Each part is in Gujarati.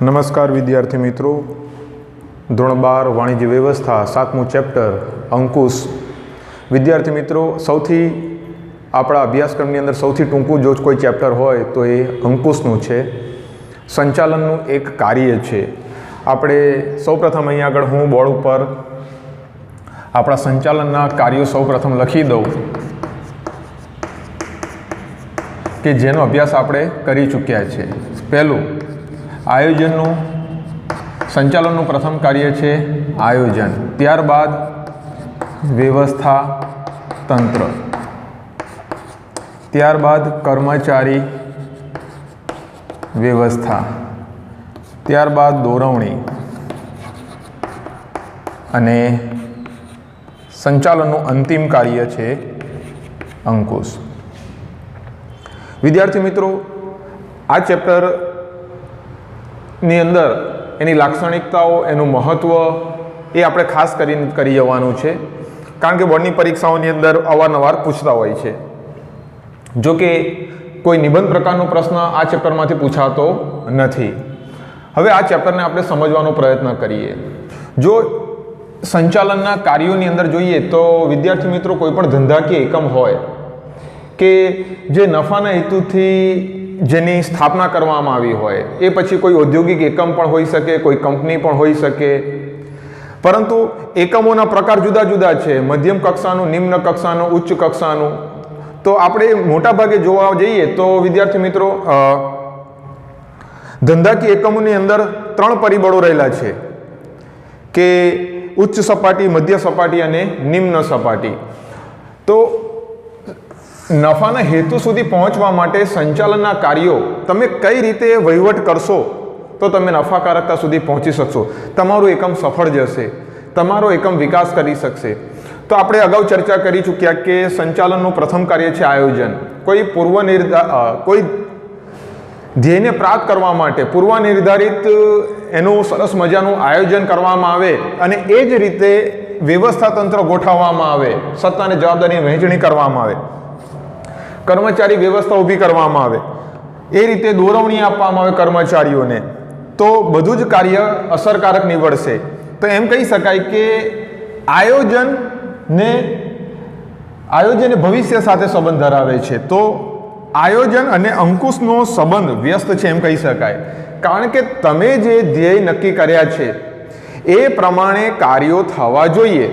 નમસ્કાર વિદ્યાર્થી મિત્રો, ધોરણ 12 વાણિજ્ય વ્યવસ્થા 7મું ચેપ્ટર અંકુશ. વિદ્યાર્થી મિત્રો, સૌથી આપણા અભ્યાસક્રમની અંદર સૌથી ટૂંકું જો કોઈ ચેપ્ટર હોય તો એ અંકુશનું છે. સંચાલનનું એક કાર્ય છે. આપણે સૌપ્રથમ અહીં આગળ હું બોર્ડ ઉપર આપણા સંચાલનના કાર્યો સૌપ્રથમ લખી દઉં કે જેનો અભ્યાસ આપણે કરી ચૂક્યા છે. પહેલું, આયોજનનું સંચાલનનું પ્રથમ કાર્ય છે આયોજન. ત્યારબાદ વ્યવસ્થા તંત્ર, ત્યારબાદ કર્મચારી વ્યવસ્થા, ત્યારબાદ દોરવણી અને સંચાલનનું અંતિમ કાર્ય છે અંકુશ. વિદ્યાર્થી મિત્રો, આ ચેપ્ટરની અંદર એની લાક્ષણિકતાઓ, એનું મહત્ત્વ એ આપણે ખાસ કરીને કરી જવાનું છે, કારણ કે બોર્ડની પરીક્ષાઓની અંદર અવારનવાર પૂછતા હોય છે. જો કે કોઈ નિબંધ પ્રકારનો પ્રશ્ન આ ચેપ્ટરમાંથી પૂછાતો નથી. હવે આ ચેપ્ટરને આપણે સમજવાનો પ્રયત્ન કરીએ. જો સંચાલનના કાર્યોની અંદર જોઈએ તો વિદ્યાર્થી મિત્રો, કોઈ પણ ધંધાકીય એકમ હોય કે જે નફાના હેતુથી જેની સ્થાપના કરવામાં આવી હોય, એ પછી કોઈ ઔદ્યોગિક એકમ પણ હોઈ શકે, કોઈ કંપની પણ હોઈ શકે, પરંતુ એકમોના પ્રકાર જુદા જુદા છે. મધ્યમ કક્ષાનું, નિમ્ન કક્ષાનું, ઉચ્ચ કક્ષાનું. તો આપણે મોટા ભાગે જોવા જઈએ તો વિદ્યાર્થી મિત્રો, ધંધાકીય એકમોની અંદર 3 પરિબળો રહેલા છે કે ઉચ્ચ સપાટી, મધ્ય સપાટી અને નિમ્ન સપાટી. તો નફાના હેતુ સુધી પહોંચવા માટે સંચાલનના કાર્યો તમે કઈ રીતે વહીવટ કરશો તો તમે નફાકારકતા સુધી પહોંચી શકશો, તમારું એકમ સફળ જશે, તમારો એકમ વિકાસ કરી શકશે. તો આપણે અગાઉ ચર્ચા કરી ચૂક્યા કે સંચાલનનું પ્રથમ કાર્ય છે આયોજન. કોઈ કોઈ ધ્યેયને પ્રાપ્ત કરવા માટે પૂર્વનિર્ધારિત એનું સરસ મજાનું આયોજન કરવામાં આવે અને એ જ રીતે વ્યવસ્થા તંત્ર ગોઠવવામાં આવે, સત્તાની જવાબદારીની વહેંચણી કરવામાં આવે, કર્મચારી વ્યવસ્થા ઊભી કરવામાં આવે, એ રીતે દોરવણી આપવામાં આવે કર્મચારીઓને, તો બધું જ કાર્ય અસરકારક નીવડશે. તો એમ કહી શકાય કે આયોજન ભવિષ્ય સાથે સંબંધ ધરાવે છે. તો આયોજન અને અંકુશનો સંબંધ વ્યસ્ત છે એમ કહી શકાય, કારણ કે તમે જે ધ્યેય નક્કી કર્યા છે એ પ્રમાણે કાર્યો થવા જોઈએ.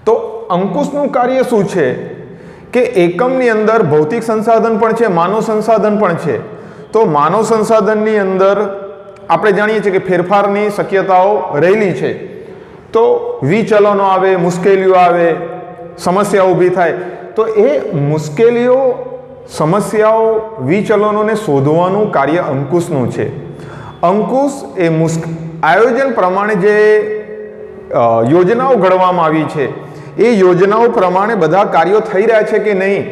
તો અંકુશનું કાર્ય શું છે કે એકમની અંદર ભૌતિક સંસાધન પણ છે, માનવ સંસાધન પણ છે. તો માનવ સંસાધનની અંદર આપણે જાણીએ છીએ કે ફેરફારની શક્યતાઓ રહેલી છે. તો વિચલનો આવે, મુશ્કેલીઓ આવે, સમસ્યાઓ ઊભી થાય. તો એ મુશ્કેલીઓ, સમસ્યાઓ, વિચલનોને શોધવાનું કાર્ય અંકુશનું છે. અંકુશ એ આયોજન પ્રમાણે જે યોજનાઓ ઘડવામાં આવી છે એ યોજનાઓ પ્રમાણે બધા કાર્યો થઈ રહ્યા છે કે નહીં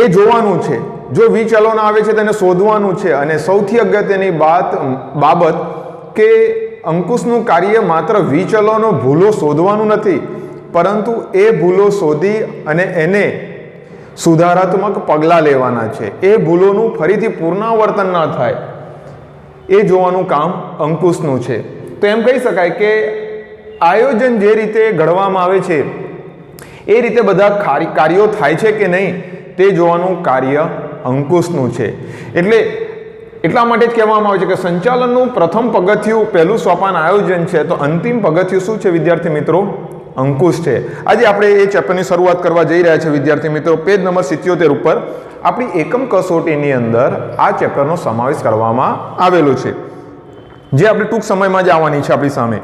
એ જોવાનું છે. જો વિચલનો આવે છે તેને શોધવાનું છે. અને સૌથી અગત્યની બાબત કે અંકુશનું કાર્ય માત્ર વિચલનો, ભૂલો શોધવાનું નથી, પરંતુ એ ભૂલો શોધી અને એને સુધારાત્મક પગલાં લેવાના છે. એ ભૂલોનું ફરીથી પુનરાવર્તન ન થાય એ જોવાનું કામ અંકુશનું છે. તો એમ કહી શકાય કે આયોજન જે રીતે ઘડવામાં આવે છે એ રીતે બધા કાર્યો થાય છે કે નહીં તે જોવાનું કાર્ય અંકુશનું છે. એટલા માટે જ કહેવામાં આવે છે કે સંચાલનનું પ્રથમ પગથિયું, પહેલું સોપાન આયોજન છે. તો અંતિમ પગથિયું શું છે વિદ્યાર્થી મિત્રો? અંકુશ છે. આજે આપણે એ ચેપ્ટરની શરૂઆત કરવા જઈ રહ્યા છીએ વિદ્યાર્થી મિત્રો. પેજ નંબર 77 ઉપર આપણી એકમ કસોટીની અંદર આ ચેપ્ટરનો સમાવેશ કરવામાં આવેલો છે, જે આપણે ટૂંક સમયમાં જ આવવાની છે આપણી સામે.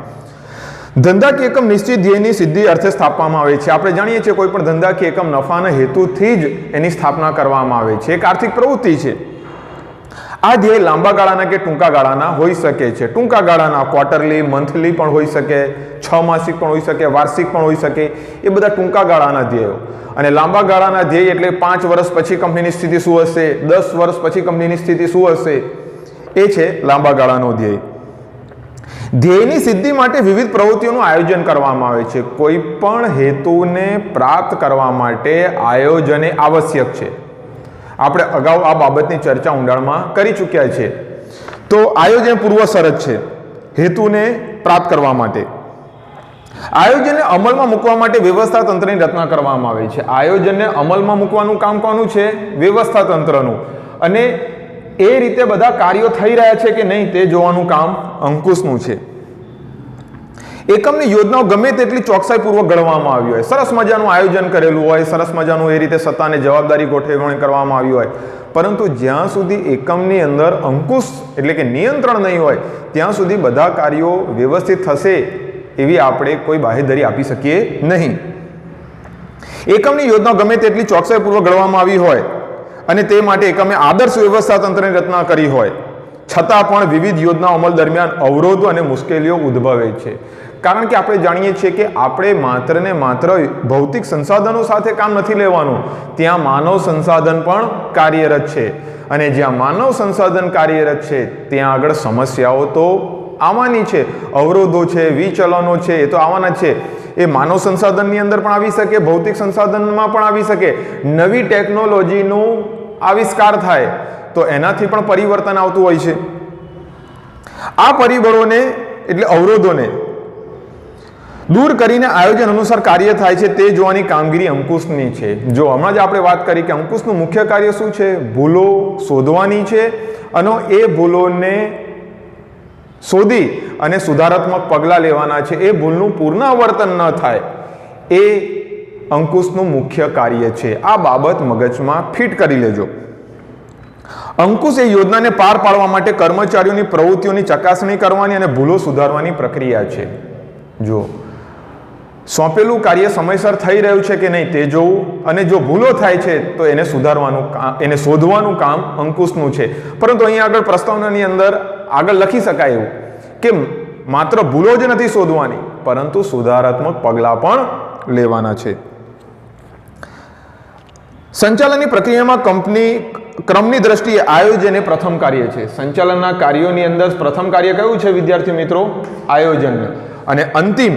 ધંધાકીય એકમ નિશ્ચિત ધ્યેયની સિદ્ધિ અર્થે સ્થાપવામાં આવે છે. આપણે જાણીએ છીએ કોઈ પણ ધંધાકીય એકમ નફાના હેતુથી જ એની સ્થાપના કરવામાં આવે છે. એક આર્થિક પ્રવૃત્તિ છે. આ ધ્યેય લાંબા ગાળાના કે ટૂંકા ગાળાના હોઈ શકે છે. ટૂંકા ગાળાના ક્વાર્ટરલી, મંથલી પણ હોઈ શકે, 6 માસિક પણ હોઈ શકે, વાર્ષિક પણ હોઈ શકે. એ બધા ટૂંકા ગાળાના ધ્યેયો. અને લાંબા ગાળાના ધ્યેય એટલે 5 વર્ષ પછી કંપનીની સ્થિતિ શું હશે, 10 વર્ષ પછી કંપનીની સ્થિતિ શું હશે, એ છે લાંબા ગાળાનો ધ્યેય. ધ્યેયની સિદ્ધિ માટે વિવિધ પ્રવૃત્તિઓનું આયોજન કરવામાં આવે છે. કોઈ પણ હેતુને પ્રાપ્ત કરવા માટે આયોજન આવશ્યક છે. આપણે અગાઉ આ બાબતની ચર્ચા ઊંડાણમાં કરી ચૂક્યા છીએ. તો આયોજન પૂર્વ શરત છે હેતુને પ્રાપ્ત કરવા માટે. આયોજનને અમલમાં મૂકવા માટે વ્યવસ્થા તંત્રની રચના કરવામાં આવે છે. આયોજનને અમલમાં મૂકવાનું કામ કોનું છે? વ્યવસ્થા તંત્રનું. અને એ રીતે બધા કાર્યો થઈ રહ્યા છે કે નહીં તે જોવાનું કામ અંકુશનું છે. એકમની યોજનાઓ ગમે તેટલી ચોકસાઈપૂર્વક ઘડવામાં આવી હોય, સરસ મજાનું આયોજન કરેલું હોય, સરસ મજાનું એ રીતે સત્તાને જવાબદારી ગોઠવણી કરવામાં આવી હોય, પરંતુ જ્યાં સુધી એકમની અંદર અંકુશ એટલે કે નિયંત્રણ નહીં હોય ત્યાં સુધી બધા કાર્યો વ્યવસ્થિત થશે એવી આપણે કોઈ બાહેધરી આપી શકીએ નહીં. એકમની યોજના ગમે તેટલી ચોકસાઈપૂર્વક ઘડવામાં આવી હોય અને તે માટે એકમે આદર્શ વ્યવસ્થા તંત્રની રચના કરી હોય છતાં પણ વિવિધ યોજના અમલ દરમિયાન અવરોધો અને મુશ્કેલીઓ ઉદ્ભવે છે. કારણ કે આપણે જાણીએ છીએ કે આપણે માત્ર ને માત્ર ભૌતિક સંસાધનો સાથે કામ નથી લેવાનું, ત્યાં માનવ સંસાધન પણ કાર્યરત છે. અને જ્યાં માનવ સંસાધન કાર્યરત છે ત્યાં આગળ સમસ્યાઓ તો આવવાની છે, અવરોધો છે, વિચલનો છે, એ તો આવવાના છે. એ માનવ સંસાધનની અંદર પણ આવી શકે, ભૌતિક સંસાધનમાં પણ આવી શકે. નવી ટેકનોલોજીનું આવિષ્કાર થાય તો એનાથી પણ પરિવર્તન આવતું હોય છે. આ પરિબળોને એટલે અવરોધોને દૂર કરીને આયોજન અનુસાર કાર્ય થાય છે તે જોવાની કામગીરી અંકુશની છે. જો હમણાં જ આપણે વાત કરી કે અંકુશનું મુખ્ય કાર્ય શું છે? ભૂલો શોધવાની છે અને એ ભૂલોને શોધી અને સુધારાત્મક પગલાં લેવાના છે. એ ભૂલનું પુનરાવર્તન ન થાય એ અંકુશનું મુખ્ય કાર્ય છે. આ બાબત મગજમાં ફિટ કરી લેજો. અંકુશ એ યોજનાને પાર પાડવા માટે કર્મચારીઓની પ્રવૃત્તિઓની ચકાસણી કરવાની અને ભૂલો સુધારવાની પ્રક્રિયા છે. જો સોંપેલું કાર્ય સમયસર થઈ રહ્યું છે કે નહીં તે જોવું, અને જો ભૂલો થાય છે તો એને સુધારવાનું એને શોધવાનું કામ અંકુશનું છે. પરંતુ અહીં આગળ પ્રસ્તાવનાની અંદર આગળ લખી શકાય એવું કે માત્ર ભૂલો જ નથી શોધવાની પરંતુ સુધારાત્મક પગલાં પણ લેવાના છે. સંચાલનની પ્રક્રિયામાં કંપની ક્રમની દ્રષ્ટિએ આયોજન એ પ્રથમ કાર્ય છે. સંચાલનના કાર્યોની અંદર પ્રથમ કાર્ય કયું છે વિદ્યાર્થી મિત્રો? આયોજન. અને અંતિમ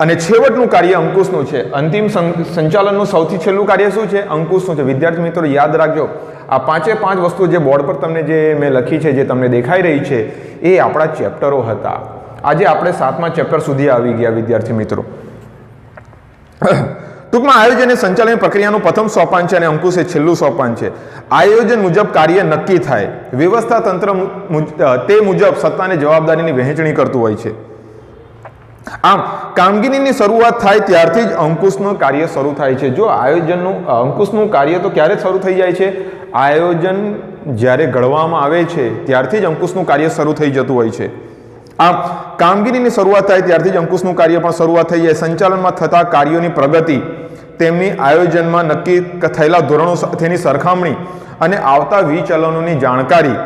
અને છેવટનું કાર્ય અંકુશનું છે. અંતિમ સંચાલનનું સૌથી છેલ્લું કાર્ય શું છે? અંકુશનું છે. વિદ્યાર્થી મિત્રો યાદ રાખજો, આ 5 વસ્તુ જે બોર્ડ પર તમને જે મેં લખી છે, જે તમને દેખાઈ રહી છે, એ આપણા ચેપ્ટરો હતા. આજે આપણે 7મા ચેપ્ટર સુધી આવી ગયા વિદ્યાર્થી મિત્રો. ટૂંકમાં આયોજન એ સંચાલન પ્રક્રિયાનું પ્રથમ સોપાન છે અને અંકુશ એ છેલ્લું સોપાન છે. આયોજન મુજબ કાર્ય નક્કી થાય, વ્યવસ્થા તંત્ર તે મુજબ સત્તાને જવાબદારીની વહેંચણી કરતું હોય છે. આમ કામગીરીની શરૂઆત થાય ત્યારથી જ અંકુશનું કાર્ય શરૂ થાય છે. જો આયોજનનું અંકુશનું કાર્ય તો ક્યારે શરૂ થઈ જાય છે? આયોજન જ્યારે ઘડવામાં આવે છે ત્યારથી જ અંકુશનું કાર્ય શરૂ થઈ જતું હોય છે. આમ કામગીરીની શરૂઆત થાય ત્યારથી જ અંકુશનું કાર્ય પણ શરૂઆત થઈ જાય. સંચાલનમાં થતા કાર્યોની પ્રગતિ, તેમની આયોજનમાં નક્કી થયેલા ધોરણો સાથેની સરખામણી અને આવતા વિચલનોની જાણકારી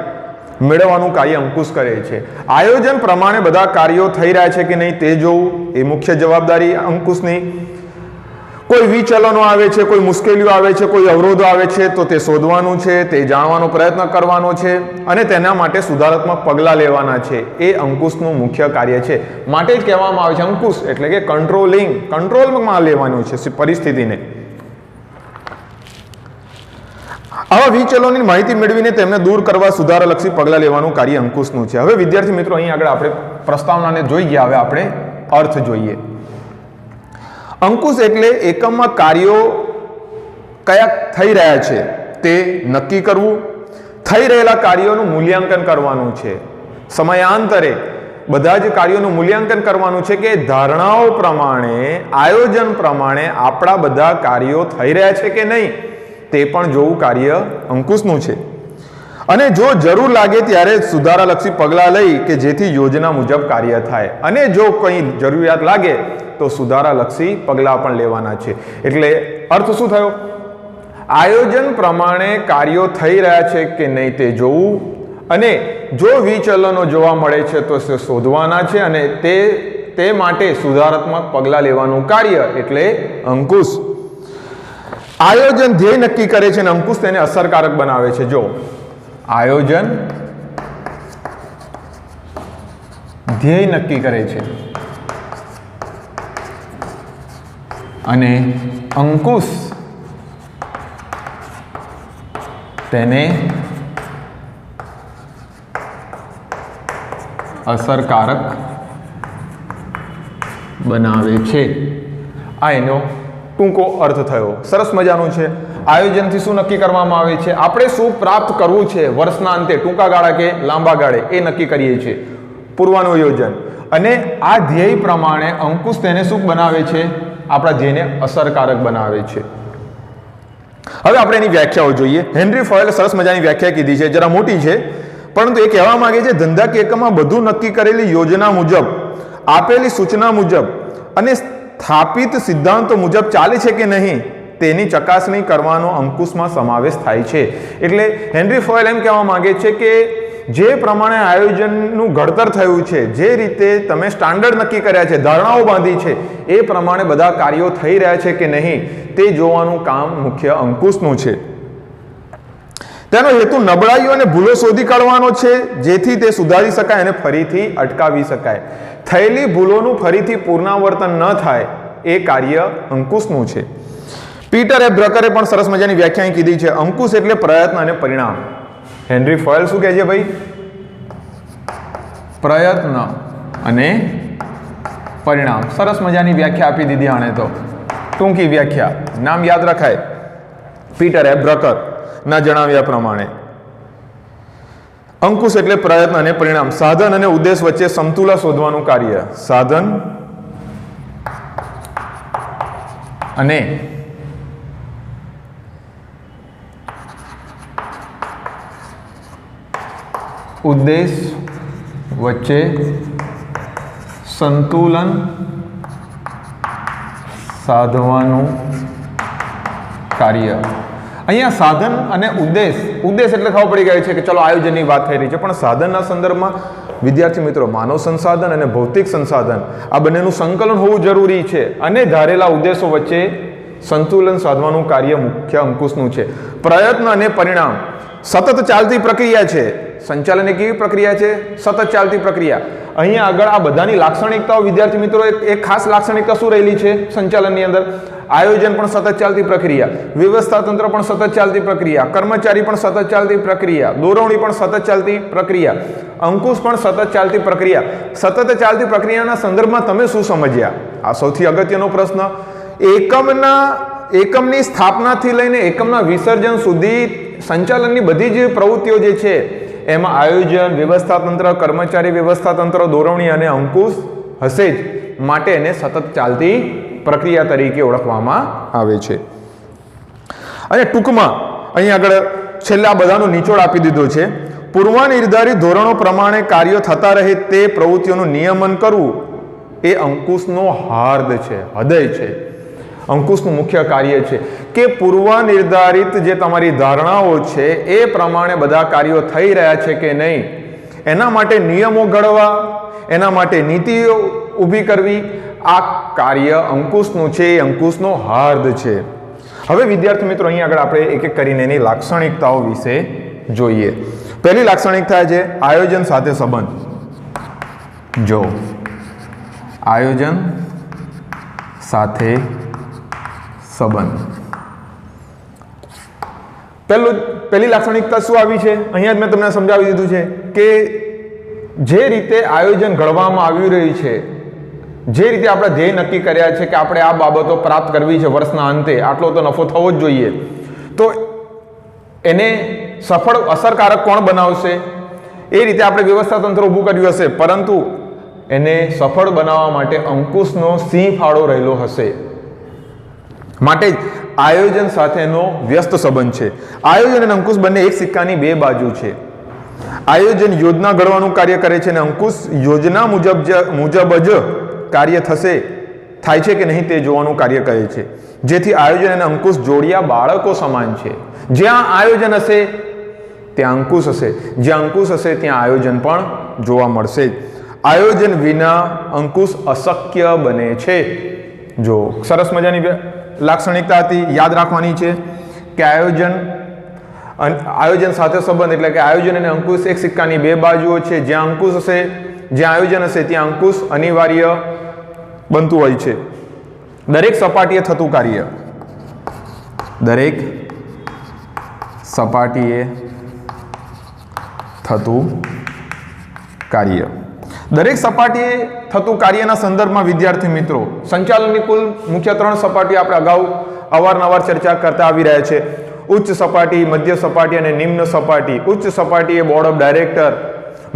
મેળવવાનું કાર્ય અંકુશ કરે છે. આયોજન પ્રમાણે બધા કાર્યો થઈ રહ્યા છે કે નહીં તે જોવું એ મુખ્ય જવાબદારી અંકુશની. કોઈ વિચલનો આવે છે, કોઈ મુશ્કેલીઓ આવે છે, કોઈ અવરોધો આવે છે તો તે શોધવાનું છે, તે જાણવાનો પ્રયત્ન કરવાનો છે અને તેના માટે સુધારાત્મક પગલાં લેવાના છે. એ અંકુશનું મુખ્ય કાર્ય છે. માટે જ કહેવામાં આવે છે અંકુશ એટલે કે કંટ્રોલમાં લેવાનું છે પરિસ્થિતિને. આવા વિચલનોની માહિતી મેળવીને તેમને દૂર કરવા સુધારાલક્ષી પગલાં લેવાનું કાર્ય અંકુશનું છે. હવે વિદ્યાર્થી મિત્રો અહીં આગળ આપણે પ્રસ્તાવનાને જોઈ ગયા, હવે આપણે અર્થ જોઈએ. અંકુશ એટલે એકમમાં કાર્યો કયા થઈ રહ્યા છે તે નક્કી કરવું, થઈ રહેલા કાર્યોનું મૂલ્યાંકન કરવાનું છે. સમયાંતરે બધા જ કાર્યોનું મૂલ્યાંકન કરવાનું છે કે ધારણાઓ પ્રમાણે, આયોજન પ્રમાણે આપણા બધા કાર્યો થઈ રહ્યા છે કે નહીં તે પણ જોવું કાર્ય અંકુશનું છે. અને જો જરૂર લાગે ત્યારે સુધારાલક્ષી પગલાં લઈ કે જેથી યોજના મુજબ કાર્ય થાય, અને જો કંઈ જરૂરિયાત લાગે તો સુધારાલક્ષી પગલાં પણ લેવાના છે. એટલે અર્થ શું થયો? આયોજન પ્રમાણે કાર્યો થઈ રહ્યા છે કે નહીં તે જોવું, અને જો વિચલનો જોવા મળે છે તો શોધવાના છે, અને તે માટે સુધારાત્મક પગલાં લેવાનું કાર્ય એટલે અંકુશ. આયોજન ધ્યેય નક્કી કરે છે અને અંકુશ તેને અસરકારક બનાવે છે. જો આયોજન ધ્યેય નક્કી કરે છે અને અંકુશ તેને અસરકારક બનાવે છે. આ એનો ટૂંકો અર્થ થયો. સરસ મજાનું છે. આયોજનથી શું નક્કી કરવામાં આવે છે? આપણે શું પ્રાપ્ત કરવું છે વર્ષના અંતે, ટૂંકા ગાળા કે લાંબા ગાળે, એ નક્કી કરીએ છીએ. પૂર્વાનુયોજન. અને આ ધ્યેય પ્રમાણે અંકુશ તેને શું બનાવે છે? આપણા ધ્યેયને અસરકારક બનાવે છે. હવે આપણે એની વ્યાખ્યાઓ જોઈએ. હેનરી ફોયલે સરસ મજાની વ્યાખ્યા કીધી છે, જરા મોટી છે, પરંતુ એ કહેવા માંગે છે ધંધાકીય એકમમાં બધું નક્કી કરેલી યોજના મુજબ, આપેલી સૂચના મુજબ અને સ્થાપિત સિદ્ધાંતો મુજબ ચાલે છે કે નહીં તેની ચકાસણી કરવાનો અંકુશમાં સમાવેશ થાય છે. એટલે હેનરી ફોયલ એમ કહેવા માંગે છે કે જે પ્રમાણે આયોજનનું ઘડતર થયું છે, જે રીતે તમે સ્ટાન્ડર્ડ નક્કી કર્યા છે, ધારણાઓ બાંધી છે, એ પ્રમાણે બધા કાર્યો થઈ રહ્યા છે કે નહીં તે જોવાનું કામ મુખ્ય અંકુશનું છે. તેનો હેતુ નબળાઈઓ અને ભૂલો શોધી કાઢવાનો છે, જેથી તે સુધારી શકાય અને ફરીથી અટકાવી શકાય. થયેલી ભૂલોનું ફરીથી પુનરાવર્તન ન થાય એ કાર્ય અંકુશનું છે. પીટર એ બ્રકરે પણ સરસ મજાની વ્યાખ્યા કીધી છે. અંકુશ એટલે પ્રયત્ન અને પરિણામ. હેનરી ફોયલ શું કહે છે ભાઈ? પ્રયત્ન અને પરિણામ. સરસ મજાની વ્યાખ્યા આપી દીધી આણે તો, ટૂંકી વ્યાખ્યા, નામ યાદ રખાય. પીટર એ બ્રકર ના જણાવ્યા પ્રમાણે અંકુશ એટલે પ્રયત્ન અને પરિણામ. સાધન અને ઉદ્દેશ વચ્ચે સમતુલા શોધવાનું કાર્ય. સાધન અને ઉદ્દેશ વચ્ચે સંતુલન સાધવાનું કાર્ય. અહીંયા સાધન અને ઉદ્દેશ એટલે ખબર પડી ગઈ છે કે ચલો આયોજનની વાત થઈ રહી છે, પણ સાધનના સંદર્ભમાં વિદ્યાર્થી મિત્રો માનવ સંસાધન અને ભૌતિક સંસાધન આ બંનેનું સંકલન હોવું જરૂરી છે, અને ધારેલા ઉદ્દેશો વચ્ચે સંતુલન સાધવાનું કાર્ય મુખ્ય અંકુશનું છે. પ્રયત્ન અને પરિણામ સતત ચાલતી પ્રક્રિયા છે. સંચાલન એ કેવી પ્રક્રિયા છે? સતત ચાલતી પ્રક્રિયા. અહીંયા આગળ આ બધાની લાક્ષણિકતાઓ વિદ્યાર્થી મિત્રો, એક ખાસ લાક્ષણિકતા શું રહેલી છે સંચાલનની અંદર? આયોજન પણ સતત ચાલતી પ્રક્રિયા, વ્યવસ્થા તંત્ર પણ સતત ચાલતી પ્રક્રિયા, કર્મચારી પણ સતત ચાલતી પ્રક્રિયા, દોરવણી પણ સતત ચાલતી પ્રક્રિયા, અંકુશ પણ સતત ચાલતી પ્રક્રિયા. સતત ચાલતી પ્રક્રિયાના સંદર્ભમાં તમે શું સમજ્યા? આ સૌથી અગત્યનો પ્રશ્ન. એકમની સ્થાપનાથી લઈને એકમના વિસર્જન સુધી સંચાલનની બધી જ પ્રવૃત્તિઓ જે છે એમાં આયોજન, વ્યવસ્થા તંત્ર, કર્મચારી વ્યવસ્થા તંત્ર, દોરવણી અને અંકુશ હશે જ, માટે એને સતત ચાલતી પ્રક્રિયા તરીકે ઓળખવામાં આવે છે. અને ટૂંકમાં અહીં આગળ છેલ્લે આ બધાનો નિચોડ આપી દીધો છે. પૂર્વનિર્ધારિત ધોરણો પ્રમાણે કાર્યો થતા રહે તે પ્રવૃત્તિઓનું નિયમન કરવું એ અંકુશનો હાર્દ છે, હૃદય છે. અંકુશનું મુખ્ય કાર્ય છે કે પૂર્વનિર્ધારિત જે તમારી ધારણાઓ છે એ પ્રમાણે બધા કાર્યો થઈ રહ્યા છે કે નહીં, એના માટે નિયમો ઘડવા, એના માટે નીતિઓ ઊભી કરવી, આ કાર્ય અંકુશનું છે, એ અંકુશનો હાર્દ છે. હવે વિદ્યાર્થી મિત્રો અહીં આગળ આપણે એક એક કરીને એની લાક્ષણિકતાઓ વિશે જોઈએ. પહેલી લાક્ષણિકતા છે આયોજન સાથે સંબંધ. જો આયોજન સાથે સંબંધ, પહેલી લાક્ષણિકતા શું આવી છે? અહીંયા જ મેં તમને સમજાવી દીધું છે કે જે રીતે આયોજન ઘડવામાં આવી રહ્યું છે, જે રીતે આપણે ધ્યેય નક્કી કર્યા છે કે આપણે આ બાબતો પ્રાપ્ત કરવી છે વર્ષના અંતે, આટલો તો નફો થવો જ જોઈએ, તો એને સફળ અસરકારક કોણ બનાવશે? એ રીતે આપણે વ્યવસ્થા તંત્ર ઊભું કર્યું હશે, પરંતુ એને સફળ બનાવવા માટે અંકુશનો સિંહ ફાળો રહેલો હશે. માટે જ આયોજન સાથેનો વ્યસ્ત સંબંધ છે. આયોજન અને અંકુશ બંને એક સિક્કાની બે બાજુ છે. આયોજન યોજના ઘડવાનું કાર્ય કરે છે અને અંકુશ યોજના મુજબ જ કાર્ય થાય છે કે નહીં તે જોવાનું કાર્ય કરે છે. જેથી આયોજન અને અંકુશ જોડિયા બાળકો સમાન છે. જ્યાં આયોજન હશે ત્યાં અંકુશ હશે, જ્યાં અંકુશ હશે ત્યાં આયોજન પણ જોવા મળશે. આયોજન વિના અંકુશ અશક્ય બને છે. જો સરસ મજાની લાક્ષણિકતા હતી, યાદ રાખવાની છે કે આયોજન સાથે સંબંધ એટલે કે આયોજન અને અંકુશ એક સિક્કાની બે બાજુઓ છે. જ્યાં અંકુશ હશે, જ્યાં આયોજન હશે ત્યાં અંકુશ અનિવાર્ય બનતું હોય છે. દરેક સપાટીએ થતું કાર્ય, દરેક સપાટીએ થતું કાર્ય. દરેક સપાટીએ થતું કાર્યના સંદર્ભમાં વિદ્યાર્થી મિત્રો સંચાલનની કુલ મુખ્ય 3 સપાટી આપણે અગાઉ અવારનવાર ચર્ચા કરતા આવી રહ્યા છે. ઉચ્ચ સપાટી, મધ્ય સપાટી અને નિમ્ન સપાટી. ઉચ્ચ સપાટી એ બોર્ડ ઓફ ડાયરેક્ટર,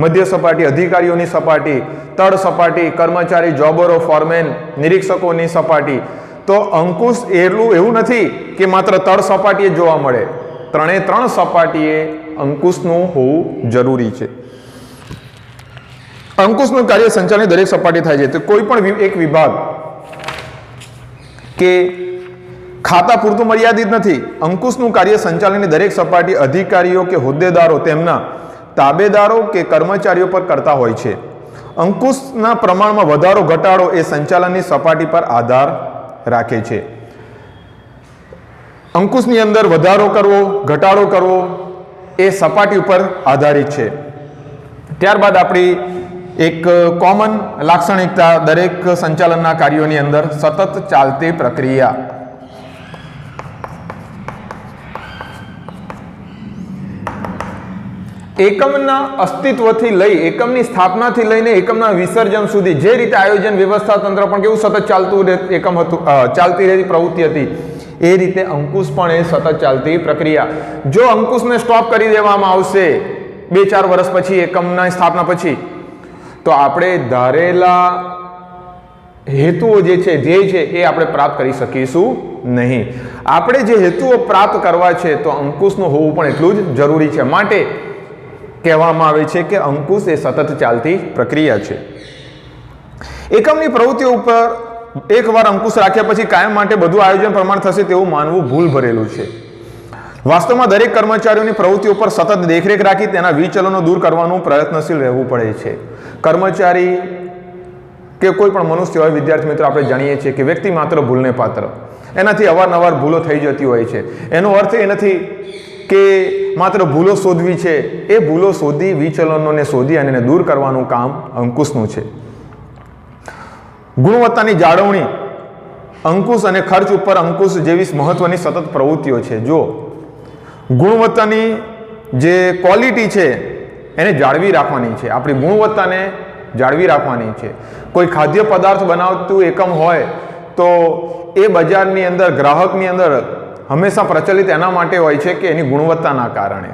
મધ્ય સપાટી અધિકારીઓની સપાટી, તળ સપાટી કર્મચારી, જોબરો, ફોરમેન, નિરીક્ષકોની સપાટી. તો અંકુશ એવું નથી કે માત્ર તળ સપાટીએ જોવા મળે, 3 સપાટીએ અંકુશનું હોવું જરૂરી છે. અંકુશનું કાર્ય સંચાલનની દરેક સપાટી થાય છે. તો કોઈ પણ એક વિભાગ કે ખાતા પૂરતું મર્યાદિત નથી. અંકુશનું કાર્ય સંચાલનની દરેક સપાટી અધિકારીઓ કે હોદ્દેદારો તેમના તાબેદારો કે કર્મચારીઓ પર કરતા હોય છે. અંકુશના પ્રમાણમાં વધારો ઘટાડો એ સંચાલનની સપાટી પર આધાર રાખે છે. અંકુશની અંદર વધારો કરવો, ઘટાડો કરવો એ સપાટી ઉપર આધારિત છે. ત્યારબાદ આપણી એક કોમન લાક્ષણિકતા દરેક સંચાલનના કાર્યોની અંદર સતત ચાલતી પ્રક્રિયા. એકમના અસ્તિત્વથી લઈ એકમની સ્થાપનાથી લઈને એકમના વિસર્જન સુધી જે રીતે આયોજન વ્યવસ્થા તંત્ર પણ કેવું સતત ચાલતું એકમ હતું, ચાલતી રહેતી પ્રવૃત્તિ હતી, એ રીતે અંકુશ પણ એ સતત ચાલતી પ્રક્રિયા. જો અંકુશને સ્ટોપ કરી દેવામાં આવશે 2-4 વર્ષ પછી એકમના સ્થાપના પછી, તો આપણે ધારેલા હેતુઓ જે છે, ધ્યેય છે, એ આપણે પ્રાપ્ત કરી શકીશું નહીં. આપણે જે હેતુઓ પ્રાપ્ત કરવા છે તો અંકુશનું હોવું પણ એટલું જ જરૂરી છે. માટે કહેવામાં આવે છે કે અંકુશ એ સતત ચાલતી પ્રક્રિયા છે. એકમની પ્રવૃત્તિઓ ઉપર એકવાર અંકુશ રાખ્યા પછી કાયમ માટે બધું આયોજન પ્રમાણ થશે તેવું માનવું ભૂલ ભરેલું છે. વાસ્તવમાં દરેક કર્મચારીઓની પ્રવૃત્તિઓ પર સતત દેખરેખ રાખી તેના વિચલનો દૂર કરવાનું પ્રયત્નશીલ રહેવું પડે છે. કર્મચારી કે કોઈ પણ મનુષ્ય હોય, વિદ્યાર્થી મિત્રો, આપણે જાણીએ છીએ કે વ્યક્તિ માત્ર ભૂલને પાત્ર, એનાથી અવારનવાર ભૂલો થઈ જતી હોય છે. એનો અર્થ એ નથી કે માત્ર ભૂલો શોધવી છે. એ ભૂલો શોધી, વિચલનોને શોધી અને એને દૂર કરવાનું કામ અંકુશનું છે. ગુણવત્તાની જાળવણી અંકુશ અને ખર્ચ ઉપર અંકુશ જેવી મહત્વની સતત પ્રવૃત્તિઓ છે. જો ગુણવત્તાની જે ક્વોલિટી છે એને જાળવી રાખવાની છે, આપણી ગુણવત્તાને જાળવી રાખવાની છે. કોઈ ખાદ્ય પદાર્થ બનાવતું એકમ હોય તો એ બજારની અંદર, ગ્રાહકની અંદર હંમેશા પ્રચલિત એના માટે હોય છે કે એની ગુણવત્તાના કારણે.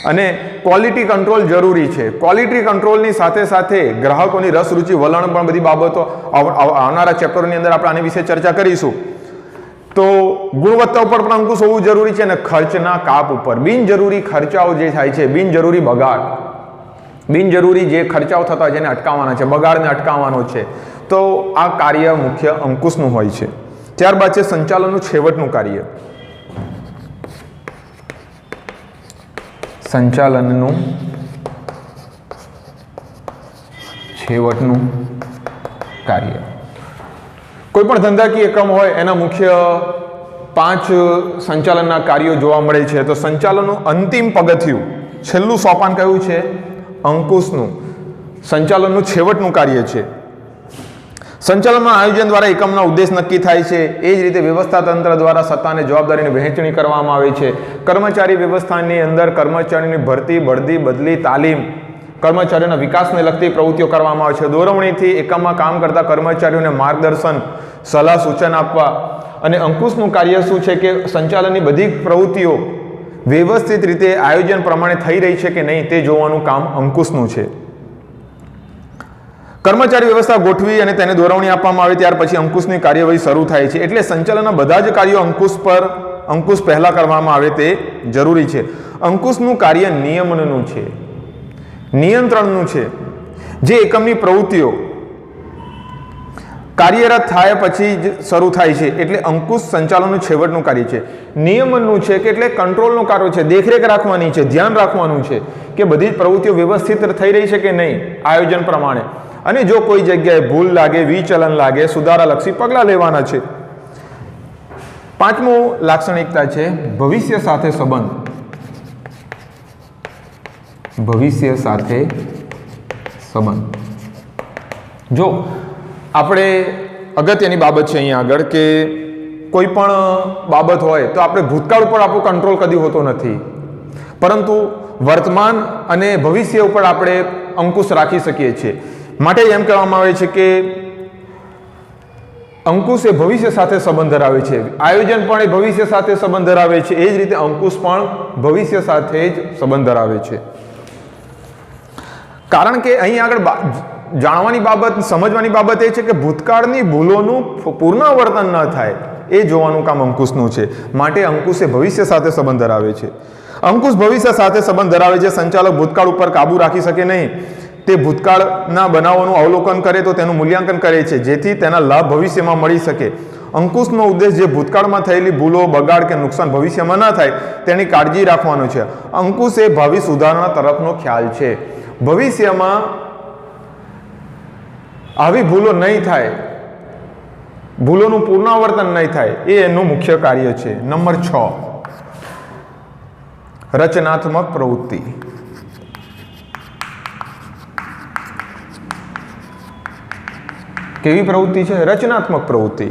અને ક્વોલિટી કંટ્રોલ જરૂરી છે. ક્વોલિટી કંટ્રોલની સાથે સાથે ગ્રાહકોની રસરૂચિ, વલણ પણ બધી બાબતો આવનારા ચેપ્ટરોની અંદર આપણે આની વિશે ચર્ચા કરીશું. તો ગુણવત્તા ઉપર પણ અંકુશ હોવું જરૂરી છે. અને ખર્ચના કાપ ઉપર બિનજરૂરી ખર્ચાઓ જે થાય છે, બિનજરૂરી બગાડ, બિનજરૂરી જે ખર્ચાઓ થતા હોય જેને અટકાવવાના છે, બગાડને અટકાવવાનો છે, તો આ કાર્ય મુખ્ય અંકુશનું હોય છે. ત્યારબાદ છે સંચાલનનું છેવટનું કાર્ય. સંચાલનનું છેવટનું કાર્ય. કોઈ પણ ધંધાકીય એકમ હોય એના મુખ્ય 5 સંચાલનના કાર્યો જોવા મળે છે. તો સંચાલનનું અંતિમ પગથિયું, છેલ્લું સોપાન કયું છે? અંકુશનું. સંચાલનનું છેવટનું કાર્ય છે. સંચાલનમાં આયોજન દ્વારા એકમના ઉદ્દેશ નક્કી થાય છે. એ જ રીતે વ્યવસ્થા તંત્ર દ્વારા સત્તા અને જવાબદારીની વહેંચણી કરવામાં આવે છે. કર્મચારી વ્યવસ્થાની અંદર કર્મચારીની ભરતી, બઢતી, બદલી, તાલીમ, કર્મચારીઓના વિકાસને લગતી પ્રવૃત્તિઓ કરવામાં આવે છે. દોરવણીથી એકમમાં કામ કરતા કર્મચારીઓને માર્ગદર્શન, સલાહ, સૂચન આપવા. અને અંકુશનું કાર્ય શું છે કે સંચાલનની બધી પ્રવૃત્તિઓ વ્યવસ્થિત રીતે આયોજન પ્રમાણે થઈ રહી છે કે નહીં તે જોવાનું કામ અંકુશનું છે. કર્મચારી વ્યવસ્થા ગોઠવી અને તેને દોરવણી આપવામાં આવે ત્યાર પછી અંકુશની કાર્યવાહી શરૂ થાય છે. એટલે સંચાલનના બધા જ કાર્યો અંકુશ પહેલા કરવામાં આવે તે જરૂરી છે. અંકુશનું કાર્ય નિયમનનું છે, નિયંત્રણનું છે. જે એકમની પ્રવૃત્તિઓ કાર્યરત થાય પછી જ શરૂ થાય છે. એટલે અંકુશ સંચાલનનું છેવટનું કાર્ય છે. નિયમનનું છે કે એટલે કંટ્રોલનું કાર્ય છે, દેખરેખ રાખવાની છે, ધ્યાન રાખવાનું છે કે બધી જ પ્રવૃત્તિઓ વ્યવસ્થિત થઈ રહી છે કે નહીં આયોજન પ્રમાણે. અને જો કોઈ જગ્યાએ ભૂલ લાગે, વિચલન લાગે, સુધારાલક્ષી પગલાં લેવાના છે. 5મું લાક્ષણિકતા છે ભવિષ્ય સાથે સંબંધ. ભવિષ્ય સાથે સંબંધ. જો આપણે અગત્યની બાબત છે અહીંયા આગળ કે કોઈ પણ બાબત હોય તો આપણે ભૂતકાળ ઉપર આપણો કંટ્રોલ કદી હોતો નથી, પરંતુ વર્તમાન અને ભવિષ્ય ઉપર આપણે અંકુશ રાખી શકીએ છીએ. માટે એમ કહેવામાં આવે છે કે અંકુશ એ ભવિષ્ય સાથે સંબંધ ધરાવે છે, આયોજન પણ એ ભવિષ્ય સાથે સંબંધ ધરાવે છે, એ જ રીતે અંકુશ પણ ભવિષ્ય સાથે જ સંબંધ ધરાવે છે. કારણ કે અહીં આગળ જાણવાની બાબત, સમજવાની બાબત એ છે કે ભૂતકાળની ભૂલોનું પુનરાવર્તન ન થાય એ જોવાનું કામ અંકુશનું છે. માટે અંકુશ એ ભવિષ્ય સાથે સંબંધ ધરાવે છે. અંકુશ ભવિષ્ય સાથે સંબંધ ધરાવે છે. સંચાલક ભૂતકાળ ઉપર કાબુ રાખી શકે નહીં. તે ભૂતકાળના બનાવોનું અવલોકન કરે તો તેનું મૂલ્યાંકન કરે છે, જેથી તેના લાભ ભવિષ્યમાં મળી શકે. અંકુશનો ઉદ્દેશ જે ભૂતકાળમાં થયેલી ભૂલો, બગાડ કે નુકસાન ભવિષ્યમાં ન થાય તેની કાળજી રાખવાનો છે. અંકુશ એ ભાવિ સુધારણા તરફનો ખ્યાલ છે. ભવિષ્યમાં આવી ભૂલો નહીં થાય, ભૂલોનું પુનરાવર્તન નહીં થાય, એ એનું મુખ્ય કાર્ય છે. નંબર 6, રચનાત્મક પ્રવૃત્તિ. કેવી પ્રવૃત્તિ છે? રચનાત્મક પ્રવૃત્તિ.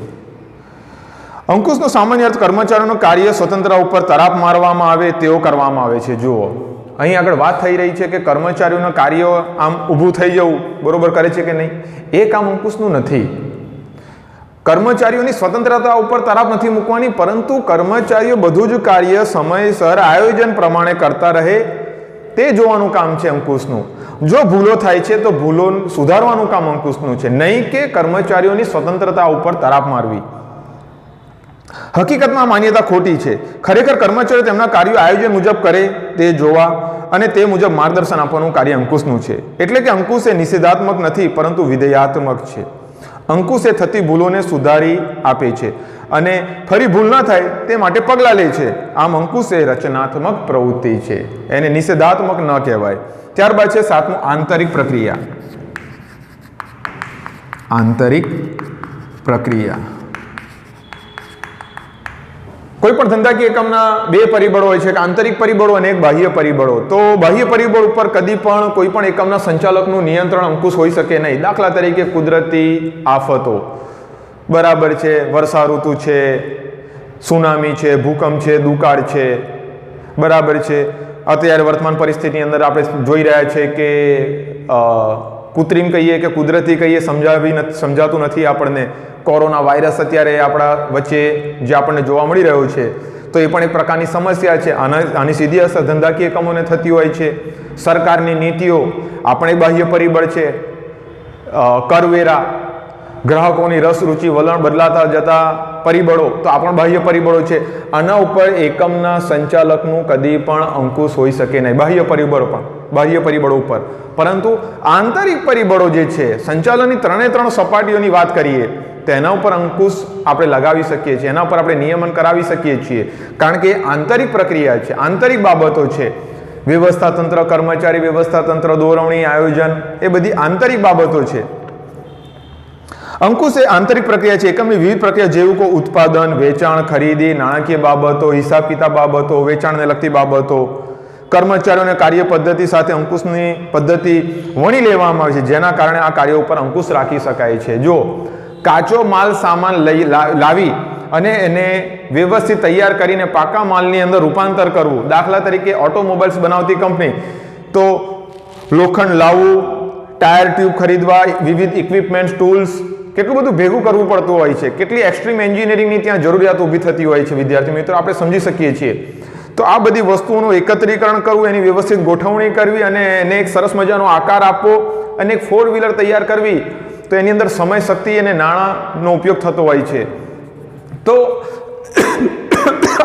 અંકુશનો સામાન્ય અર્થ કર્મચારીઓનું કાર્ય સ્વતંત્ર ઉપર તરાપ મારવામાં આવે તેવો કરવામાં આવે છે. જુઓ, અહીં આગળ વાત થઈ રહી છે કે કર્મચારીઓના કાર્યો આમ ઊભું થઈ જવું બરોબર કરે છે કે નહીં, એ કામ અંકુશનું નથી. કર્મચારીઓની સ્વતંત્રતા ઉપર તરાપ નથી મૂકવાની, પરંતુ કર્મચારીઓ બધું જ કાર્ય સમયસર આયોજન પ્રમાણે કરતા રહે તે જોવાનું કામ છે અંકુશનું. જો ભૂલો થાય છે તો ભૂલો સુધારવાનું કામ અંકુશનું છે, નહીં કે કર્મચારીઓની સ્વતંત્રતા ઉપર તરાપ મારવી. હકીકતમાં માન્યતા ખોટી છે. ખરેખર કર્મચારીઓ તેમના કાર્યો આયોજન મુજબ કરે તે જોવા અને તે મુજબ માર્ગદર્શન આપવાનું કાર્ય અંકુશનું છે. એટલે કે અંકુશ એ નિષેધાત્મક નથી, પરંતુ વિધેયાત્મક છે. અંકુશ એ થતી ભૂલોને સુધારી આપે છે અને ફરી ભૂલ ન થાય તે માટે પગલાં લે છે. આમ અંકુશ એ રચનાત્મક પ્રવૃત્તિ છે, એને નિષેધાત્મક ન કહેવાય. ત્યારબાદ છે 7મું, આંતરિક પ્રક્રિયા. આંતરિક પ્રક્રિયા. કોઈ પણ ધંધાકીય એકમના બે પરિબળો હોય છે, એક આંતરિક પરિબળો અને એક બાહ્ય પરિબળો. તો બાહ્ય પરિબળ ઉપર કદી પણ કોઈ પણ એકમના સંચાલકનું નિયંત્રણ અંકુશ હોઈ શકે નહીં. દાખલા તરીકે કુદરતી આફતો, બરાબર છે, વર્ષા ઋતુ છે, સુનામી છે, ભૂકંપ છે, દુકાળ છે, બરાબર છે. અત્યારે વર્તમાન પરિસ્થિતિની અંદર આપણે જોઈ રહ્યા છે કે કૃત્રિમ કહીએ કે કુદરતી કહીએ સમજાતું નથી આપણને. કોરોના વાયરસ અત્યારે આપણા વચ્ચે જે આપણને જોવા મળી રહ્યો છે, તો એ પણ એક પ્રકારની સમસ્યા છે. આની સીધી અસર ધંધાકીય એકમોને થતી હોય છે. સરકારની નીતિઓ આપણે બાહ્ય પરિબળ છે. કરવેરા, ગ્રાહકોની રસ રુચિ વલણ બદલાતા જતા પરિબળો, તો આ પણ બાહ્ય પરિબળો છે. આના ઉપર એકમના સંચાલકનું કદી પણ અંકુશ હોઈ શકે નહીં, બાહ્ય પરિબળો ઉપર. પરંતુ આંતરિક પરિબળો જે છે, સંચાલનની ત્રણે સપાટીઓની વાત કરીએ, તેના ઉપર અંકુશ આપણે લગાવી શકીએ છીએ, એના ઉપર આપણે નિયમન કરાવી શકીએ છીએ. કારણ કે આંતરિક પ્રક્રિયા છે, આંતરિક બાબતો છે. વ્યવસ્થા તંત્ર, કર્મચારી વ્યવસ્થા તંત્ર, દોરવણી, આયોજન, એ બધી આંતરિક બાબતો છે. અંકુશ એ આંતરિક પ્રક્રિયા છે. એકમની વિવિધ પ્રક્રિયા જેવું કે ઉત્પાદન, વેચાણ, ખરીદી, નાણાકીય બાબતો, હિસાબ કિતાબ બાબતો, વેચાણને લગતી બાબતો, કર્મચારીઓને કાર્ય પદ્ધતિ સાથે અંકુશની પદ્ધતિ વણી લેવામાં આવે છે, જેના કારણે આ કાર્યો ઉપર અંકુશ રાખી શકાય છે. જો કાચો માલ સામાન લાવી અને એને વ્યવસ્થિત તૈયાર કરીને પાકા માલની અંદર રૂપાંતર કરવું, દાખલા તરીકે ઓટોમોબાઈલ્સ બનાવતી કંપની, તો લોખંડ લાવવું, ટાયર ટ્યુબ ખરીદવા, વિવિધ ઇક્વિપમેન્ટ્સ, ટૂલ્સ, કેટલું બધું ભેગું કરવું પડતું હોય છે. કેટલી એક્સ્ટ્રીમ એન્જિનિયરિંગની ત્યાં જરૂરિયાત ઊભી થતી હોય છે. વિદ્યાર્થી મિત્રો, આપણે સમજી શકીએ છીએ. તો આ બધી વસ્તુઓનું એકત્રીકરણ કરવું, એની વ્યવસ્થિત ગોઠવણી કરવી અને એને એક સરસ મજાનો આકાર આપવો અને એક 4 વ્હીલર તૈયાર કરવી, તો એની અંદર સમય, શક્તિ અને નાણાંનો ઉપયોગ થતો હોય છે. તો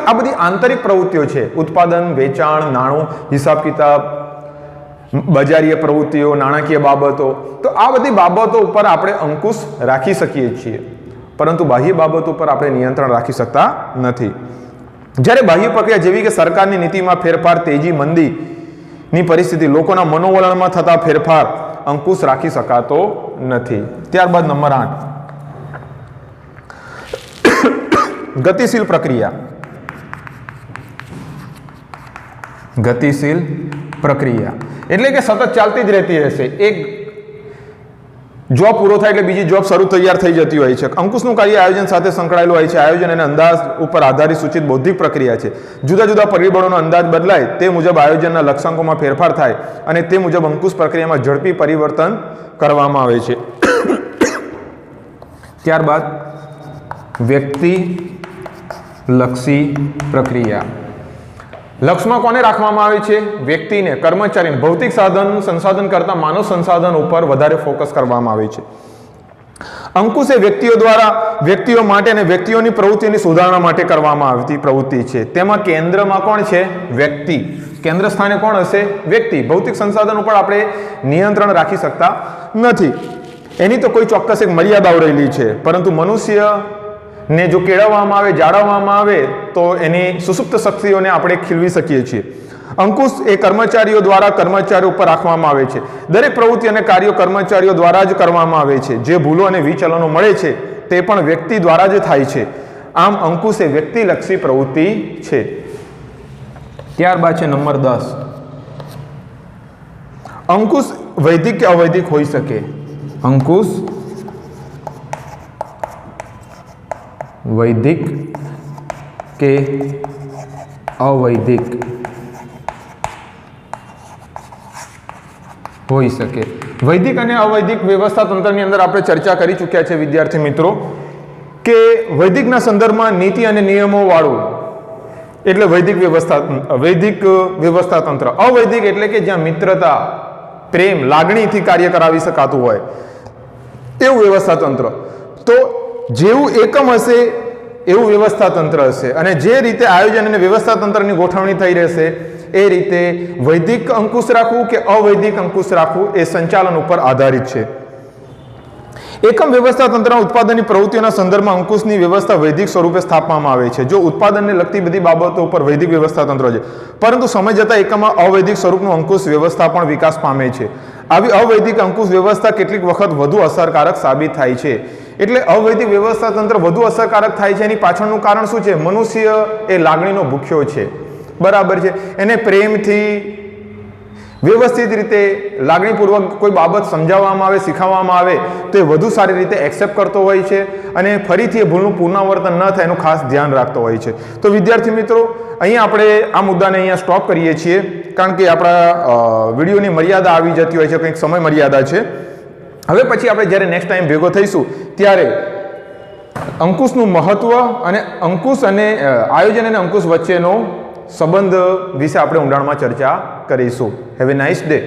આ બધી આંતરિક પ્રવૃત્તિઓ છે. ઉત્પાદન, વેચાણ, નાણું, હિસાબ કિતાબ, બજારીય પ્રવૃત્તિઓ, નાણાકીય બાબતો. તો આ બધી બાબતો ઉપર આપણે અંકુશ રાખી શકીએ છીએ, પરંતુ બાહ્ય બાબતો ઉપર આપણે નિયંત્રણ રાખી શકતા નથી. જ્યારે બાહ્ય પ્રક્રિયા જેવી કે સરકારની નીતિમાં ફેરફાર, તેજી મંદીની પરિસ્થિતિ, લોકોના મનોવલણમાં થતા ફેરફાર, અંકુશ રાખી શકાતો નથી. ત્યારબાદ નંબર 8, ગતિશીલ પ્રક્રિયા. ગતિશીલ પ્રક્રિયા એટલે કે સતત ચાલતી જ રહેતી રહેશે. એક જોબ પૂરો થાય એટલે બીજી જોબ શરૂ તૈયાર થઈ જતી હોય છે. અંકુશનું કાર્ય આયોજન સાથે સંકળાયેલું હોય છે. આયોજન અને અંદાજ ઉપર આધારિત સૂચિત બૌદ્ધિક પ્રક્રિયા છે. જુદા જુદા પરિબળોનો અંદાજ બદલાય તે મુજબ આયોજનના લક્ષ્યાંકોમાં ફેરફાર થાય અને તે મુજબ અંકુશ પ્રક્રિયામાં ઝડપી પરિવર્તન કરવામાં આવે છે. ત્યારબાદ વ્યક્તિલક્ષી પ્રક્રિયા. લક્ષ્યમાં કોને રાખવામાં આવે છે? વ્યક્તિને, કર્મચારીને. ભૌતિક સંસાધન કરતાં માનવ સંસાધન ઉપર વધારે ફોકસ કરવામાં આવે છે. અંકુશ એ વ્યક્તિઓ માટે અને વ્યક્તિઓની પ્રવૃત્તિઓની સુધારણા માટે કરવામાં આવતી પ્રવૃત્તિ છે. તેમાં કેન્દ્રમાં કોણ છે? વ્યક્તિ. કેન્દ્ર સ્થાને કોણ હશે? વ્યક્તિ. ભૌતિક સંસાધન ઉપર આપણે નિયંત્રણ રાખી શકતા નથી, એની તો કોઈ ચોક્કસ એક મર્યાદાઓ રહેલી છે, પરંતુ મનુષ્ય ને જો કેળવવામાં આવે, જાળવવામાં આવે તો એની સુસુપ્ત શક્તિઓને આપણે ખીલવી શકીએ છીએ. અંકુશ એ કર્મચારીઓ ઉપર રાખવામાં આવે છે. દરેક પ્રવૃત્તિ અને કાર્યો કર્મચારીઓ દ્વારા જ કરવામાં આવે છે. જે ભૂલો અને વિચલનો મળે છે તે પણ વ્યક્તિ દ્વારા જ થાય છે. આમ અંકુશ એ વ્યક્તિલક્ષી પ્રવૃત્તિ છે. ત્યારબાદ છે નંબર 10. અંકુશ વૈદિક કે અવૈદિક હોઈ શકે. અંકુશ વૈદિક કે અવૈદિક હોઈ શકે. વૈદિક અને અવૈદિક વ્યવસ્થા તંત્રની અંદર આપણે ચર્ચા કરી ચૂક્યા છે વિદ્યાર્થી મિત્રો, કે વૈદિકના સંદર્ભમાં નીતિ અને નિયમો વાળું એટલે વૈદિક વ્યવસ્થા તંત્ર. અવૈદિક એટલે કે જ્યાં મિત્રતા, પ્રેમ, લાગણીથી કાર્ય કરાવી શકાતું હોય એવું વ્યવસ્થા તંત્ર. તો જેવું એકમ હશે એવું વ્યવસ્થા તંત્ર હશે, અને જે રીતે આયોજન અને વ્યવસ્થા તંત્રની ગોઠવણી થઈ રહેશે એ રીતે વૈદિક અંકુશ રાખવું કે અવૈદિક અંકુશ રાખવું એ સંચાલન ઉપર આધારિત છે. એકમ વ્યવસ્થા તંત્રના ઉત્પાદનની પ્રવૃત્તિઓના સંદર્ભમાં અંકુશની વ્યવસ્થા વૈદિક સ્વરૂપે સ્થાપવામાં આવે છે. જો ઉત્પાદનને લગતી બધી બાબતો ઉપર વૈદિક વ્યવસ્થા તંત્ર છે, પરંતુ સમય જતાં એકમમાં અવૈદિક સ્વરૂપનું અંકુશ વ્યવસ્થા પણ વિકાસ પામે છે. આવી અવૈદિક અંકુશ વ્યવસ્થા કેટલીક વખત વધુ અસરકારક સાબિત થાય છે. એટલે અવૈદિક વ્યવસ્થા તંત્ર વધુ અસરકારક થાય છે. એની પાછળનું કારણ શું છે? મનુષ્ય એ લાગણીનો ભૂખ્યો છે, બરાબર છે. એને પ્રેમથી વ્યવસ્થિત રીતે લાગણીપૂર્વક કોઈ બાબત સમજાવવામાં આવે, શીખવવામાં આવે તો એ વધુ સારી રીતે એક્સેપ્ટ કરતો હોય છે અને ફરીથી એ ભૂલનું પુનરાવર્તન ન થાય એનું ખાસ ધ્યાન રાખતો હોય છે. તો વિદ્યાર્થી મિત્રો, અહીંયા આપણે આ મુદ્દાને અહીંયા સ્ટોપ કરીએ છીએ, કારણ કે આપણા વિડીયોની મર્યાદા આવી જતી હોય છે, કંઈક સમય મર્યાદા છે. હવે પછી આપણે જ્યારે નેક્સ્ટ ટાઈમ ભેગો થઈશું ત્યારે અંકુશનું મહત્વ અને આયોજન અને અંકુશ વચ્ચેનો સંબંધ વિશે આપણે ઊંડાણમાં ચર્ચા કરીશું. Have a nice day.